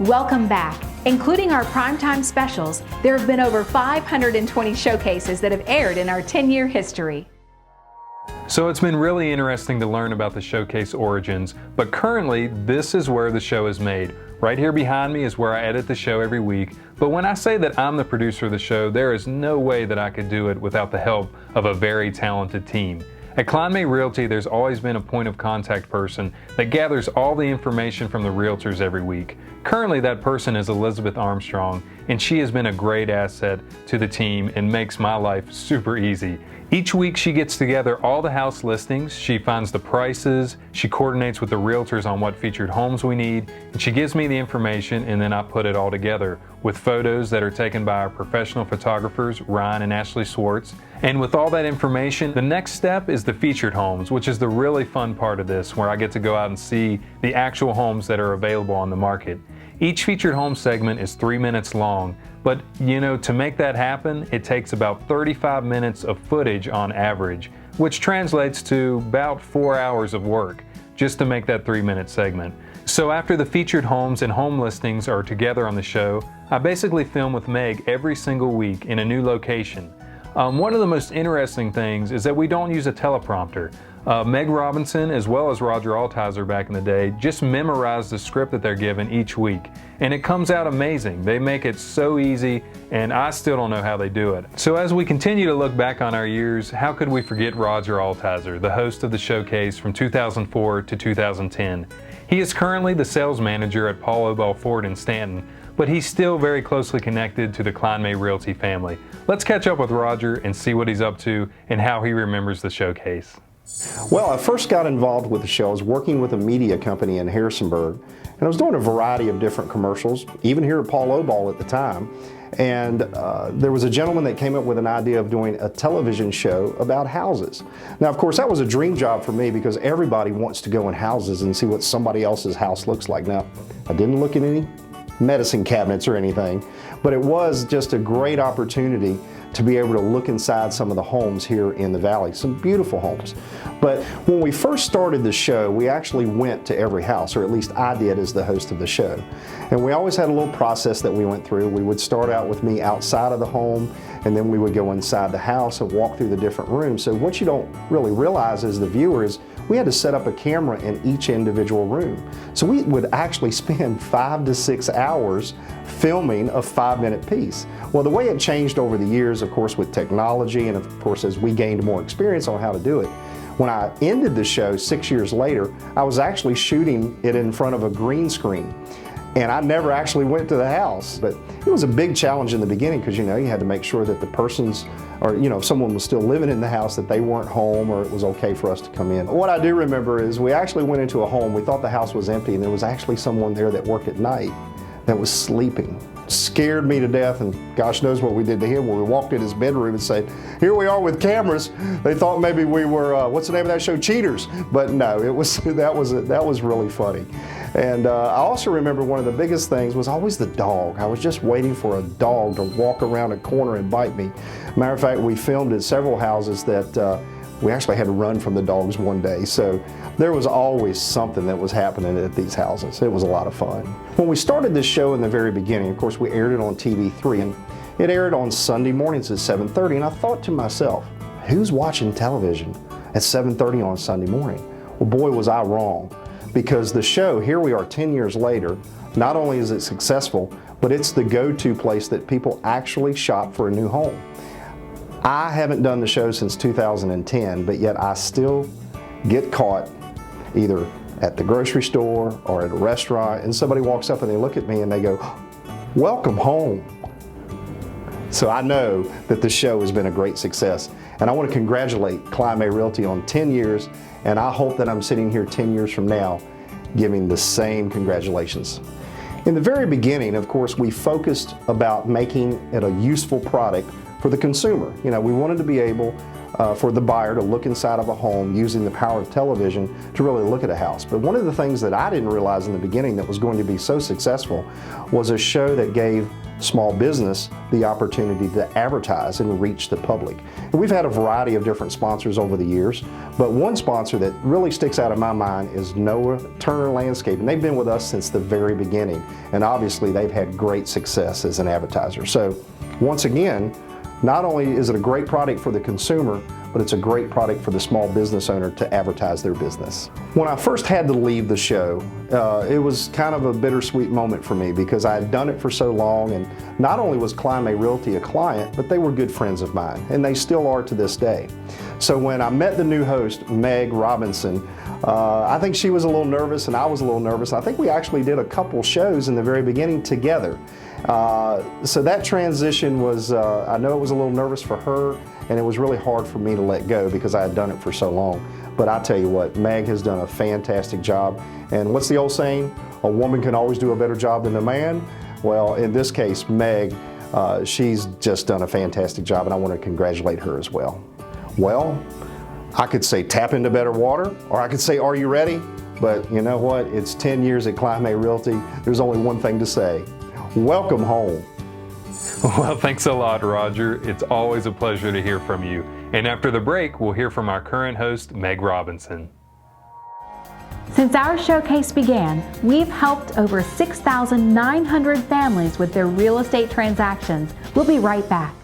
Welcome back. Including our primetime specials, there have been over 520 showcases that have aired in our 10-year history. So it's been really interesting to learn about the showcase origins, but currently this is where the show is made. Right here behind me is where I edit the show every week, but when I say that I'm the producer of the show, there is no way that I could do it without the help of a very talented team. At Kline Realty, there's always been a point of contact person that gathers all the information from the realtors every week. Currently, that person is Elizabeth Armstrong, and she has been a great asset to the team and makes my life super easy. Each week she gets together all the house listings, she finds the prices, she coordinates with the realtors on what featured homes we need, and she gives me the information, and then I put it all together with photos that are taken by our professional photographers, Ryan and Ashley Swartz. And with all that information, the next step is the featured homes, which is the really fun part of this, where I get to go out and see the actual homes that are available on the market. Each featured home segment is 3 minutes long, but to make that happen, it takes about 35 minutes of footage on average, which translates to about 4 hours of work just to make that 3-minute segment. So after the featured homes and home listings are together on the show, I basically film with Meg every single week in a new location. One of the most interesting things is that we don't use a teleprompter. Meg Robinson, as well as Roger Altizer back in the day, just memorize the script that they're given each week. And it comes out amazing. They make it so easy, and I still don't know how they do it. So as we continue to look back on our years, how could we forget Roger Altizer, the host of the showcase from 2004 to 2010? He is currently the sales manager at Paul Obel Ford in Stanton, but he's still very closely connected to the Kline Realty family. Let's catch up with Roger and see what he's up to and how he remembers the showcase. Well, I first got involved with the show. I was working with a media company in Harrisonburg, and I was doing a variety of different commercials, even here at Paul Obel at the time. And there was a gentleman that came up with an idea of doing a television show about houses. Now, of course, that was a dream job for me because everybody wants to go in houses and see what somebody else's house looks like. Now, I didn't look at any medicine cabinets or anything, but it was just a great opportunity to be able to look inside some of the homes here in the valley, some beautiful homes. But when we first started the show, we actually went to every house, or at least I did as the host of the show. And we always had a little process that we went through. We would start out with me outside of the home, and then we would go inside the house and walk through the different rooms. So what you don't really realize as the viewer is we had to set up a camera in each individual room. So we would actually spend 5 to 6 hours filming a 5-minute piece. Well, the way it changed over the years, of course, with technology, and of course, as we gained more experience on how to do it, when I ended the show 6 years later, I was actually shooting it in front of a green screen. And I never actually went to the house, but it was a big challenge in the beginning because you had to make sure that the persons, or if someone was still living in the house, that they weren't home or it was okay for us to come in. What I do remember is we actually went into a home. We thought the house was empty, and there was actually someone there that worked at night that was sleeping. Scared me to death, and gosh knows what we did to him when we walked in his bedroom and said, "Here we are with cameras." They thought maybe we were what's the name of that show, Cheaters, but no, it was that was really funny. And I also remember one of the biggest things was always the dog. I was just waiting for a dog to walk around a corner and bite me. Matter of fact, we filmed at several houses that we actually had to run from the dogs one day. So there was always something that was happening at these houses. It was a lot of fun. When we started this show in the very beginning, of course, we aired it on TV3, and it aired on Sunday mornings at 7:30. And I thought to myself, who's watching television at 7:30 on Sunday morning? Well, boy, was I wrong. Because the show, here we are 10 years later, not only is it successful, but it's the go-to place that people actually shop for a new home. I haven't done the show since 2010, but yet I still get caught either at the grocery store or at a restaurant, and somebody walks up and they look at me and they go, "Welcome home." So I know that the show has been a great success. And I want to congratulate Kline Realty on 10 years, and I hope that I'm sitting here 10 years from now giving the same congratulations. In the very beginning, of course, we focused about making it a useful product for the consumer. We wanted to be able for the buyer to look inside of a home using the power of television to really look at a house. But one of the things that I didn't realize in the beginning that was going to be so successful was a show that gave small business the opportunity to advertise and reach the public. And we've had a variety of different sponsors over the years, but one sponsor that really sticks out in my mind is Noah Turner Landscape, and they've been with us since the very beginning, and obviously they've had great success as an advertiser. So once again, not only is it a great product for the consumer, but it's a great product for the small business owner to advertise their business. When I first had to leave the show, it was kind of a bittersweet moment for me because I had done it for so long, and not only was Kline Realty a client, but they were good friends of mine, and they still are to this day. So when I met the new host, Meg Robinson, I think she was a little nervous and I was a little nervous. I think we actually did a couple shows in the very beginning together. So that transition was, I know it was a little nervous for her, and it was really hard for me to let go because I had done it for so long. But I tell you what, Meg has done a fantastic job. And what's the old saying? A woman can always do a better job than a man. Well, in this case, Meg, she's just done a fantastic job, and I want to congratulate her as well. Well, I could say tap into better water, or I could say, are you ready? But you know what? It's 10 years at Kline Realty. There's only one thing to say. Welcome home. Well, thanks a lot, Roger. It's always a pleasure to hear from you. And after the break, we'll hear from our current host, Meg Robinson. Since our showcase began, we've helped over 6,900 families with their real estate transactions. We'll be right back.